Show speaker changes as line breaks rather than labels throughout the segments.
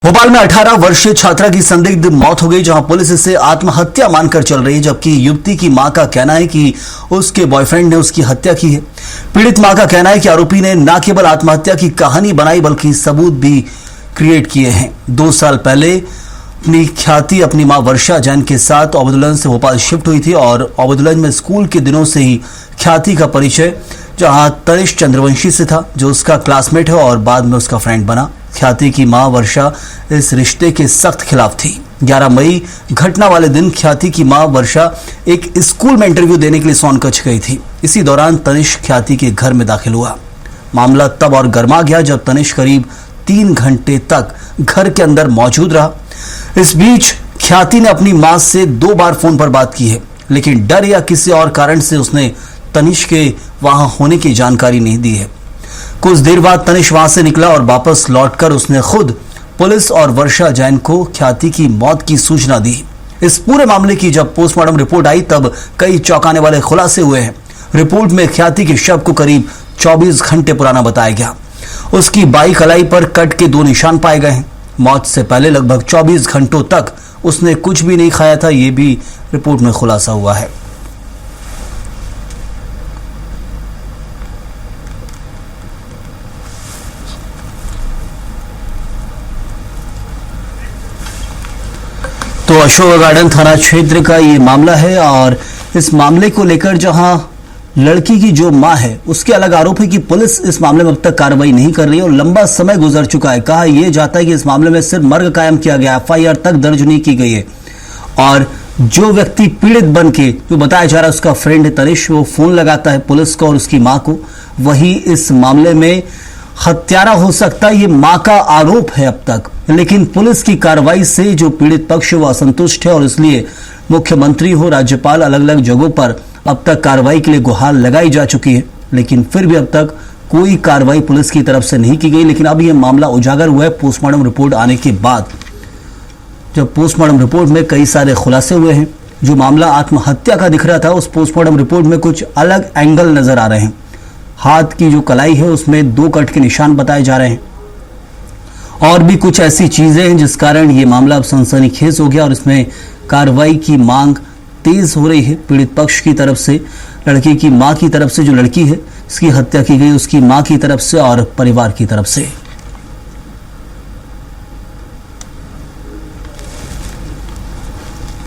भोपाल में 18 वर्षीय छात्रा की संदिग्ध मौत हो गई, जहां पुलिस इसे आत्महत्या मानकर चल रही है, जबकि युवती की मां का कहना है कि उसके बॉयफ्रेंड ने उसकी हत्या की है। पीड़ित मां का कहना है कि आरोपी ने न केवल आत्महत्या की कहानी बनाई बल्कि सबूत भी क्रिएट किए हैं। 2 साल पहले अपनी ख्याति अपनी मां वर्षा जैन के साथ ओबेदुल्लागंज से भोपाल शिफ्ट हुई थी और ओबेदुल्लागंज में स्कूल के दिनों से ही ख्याति का परिचय जहां तनिष्क चंद्रवंशी से था, जो उसका क्लासमेट है और बाद में उसका फ्रेंड बना। ख्याति की मां वर्षा इस रिश्ते के सख्त खिलाफ थी। 11 मई घटना वाले दिन ख्याति की मां वर्षा एक स्कूल में इंटरव्यू देने के लिए सोनकच्छ गई थी। इसी दौरान तनिष्क ख्याति के घर में दाखिल हुआ। मामला तब और गर्मा गया जब तनिष्क करीब 3 घंटे तक घर के अंदर मौजूद रहा। इस बीच ख्याति ने अपनी मां से 2 बार फोन पर बात की है, लेकिन डर या किसी और कारण से उसने तनिष्क के वहां होने की जानकारी नहीं दी है। कुछ देर बाद तनिष्क वहां से निकला और वापस लौटकर उसने खुद पुलिस और वर्षा जैन को ख्याति की मौत की सूचना दी। इस पूरे मामले की जब पोस्टमार्टम रिपोर्ट आई तब कई चौंकाने वाले खुलासे हुए हैं। रिपोर्ट में ख्याति के शव को करीब 24 घंटे पुराना बताया गया। उसकी बाई कलाई पर कट के 2 निशान पाए गए हैं। मौत से पहले लगभग 24 घंटों तक उसने कुछ भी नहीं खाया था, ये भी रिपोर्ट में खुलासा हुआ है। तो अशोक गार्डन थाना क्षेत्र का ये मामला है और इस मामले को लेकर जहां लड़की की जो मां है उसके अलग आरोप है कि पुलिस इस मामले में अब तक कार्रवाई नहीं कर रही है और लंबा समय गुजर चुका है। कहा यह जाता है कि इस मामले में सिर्फ मर्ग कायम किया गया, FIR तक दर्ज नहीं की गई है और जो व्यक्ति पीड़ित बन के जो बताया जा रहा है उसका फ्रेंड है तनिष्क, वो फोन लगाता है पुलिस को और उसकी मां को। वही इस मामले में हत्यारा हो सकता है, ये मां का आरोप है अब तक, लेकिन पुलिस की कार्रवाई से जो पीड़ित पक्ष है वो असंतुष्ट है और इसलिए मुख्यमंत्री हो राज्यपाल अलग अलग जगहों पर अब तक कार्रवाई के लिए गुहार लगाई जा चुकी है, लेकिन फिर भी अब तक कोई कार्रवाई पुलिस की तरफ से नहीं की गई। लेकिन अब यह मामला उजागर हुआ है पोस्टमार्टम रिपोर्ट आने के बाद, जब पोस्टमार्टम रिपोर्ट में कई सारे खुलासे हुए हैं। जो मामला आत्महत्या का दिख रहा था उस पोस्टमार्टम रिपोर्ट में कुछ अलग एंगल नजर आ रहे हैं। हाथ की जो कलाई है उसमें 2 कट के निशान बताए जा रहे हैं और भी कुछ ऐसी चीजें हैं जिस कारण ये मामला अब सनसनीखेज हो गया और इसमें कार्रवाई की मांग तेज हो रही है पीड़ित पक्ष की तरफ से, लड़की की मां की तरफ से, जो लड़की है इसकी हत्या की गई उसकी मां की तरफ से और परिवार की तरफ से।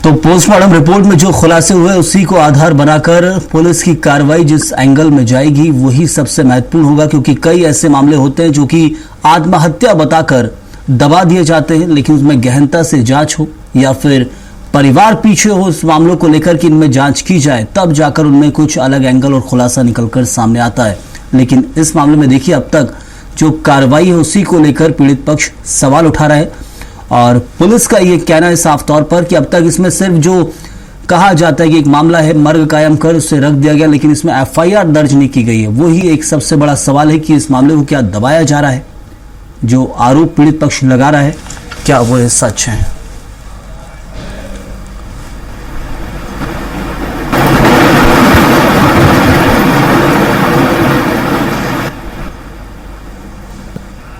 तो पोस्टमार्टम रिपोर्ट में जो खुलासे हुए उसी को आधार बनाकर पुलिस की कार्रवाई जिस एंगल में जाएगी वही सबसे महत्वपूर्ण होगा, क्योंकि कई ऐसे मामले होते हैं जो कि आत्महत्या बताकर दबा दिए जाते हैं, लेकिन उसमें गहनता से जांच हो या फिर परिवार पीछे हो उस मामलों को लेकर कि इनमें जांच की जाए, तब जाकर उनमें कुछ अलग एंगल और खुलासा निकलकर सामने आता है। लेकिन इस मामले में देखिए अब तक जो कार्रवाई है उसी को लेकर पीड़ित पक्ष सवाल उठा रहा है और पुलिस का ये कहना है साफ तौर पर कि अब तक इसमें सिर्फ जो कहा जाता है कि एक मामला है मर्ग कायम कर उसे रख दिया गया, लेकिन इसमें FIR दर्ज नहीं की गई है। वही एक सबसे बड़ा सवाल है कि इस मामले को क्या दबाया जा रहा है, जो आरोप पीड़ित पक्ष लगा रहा है क्या वो सच है।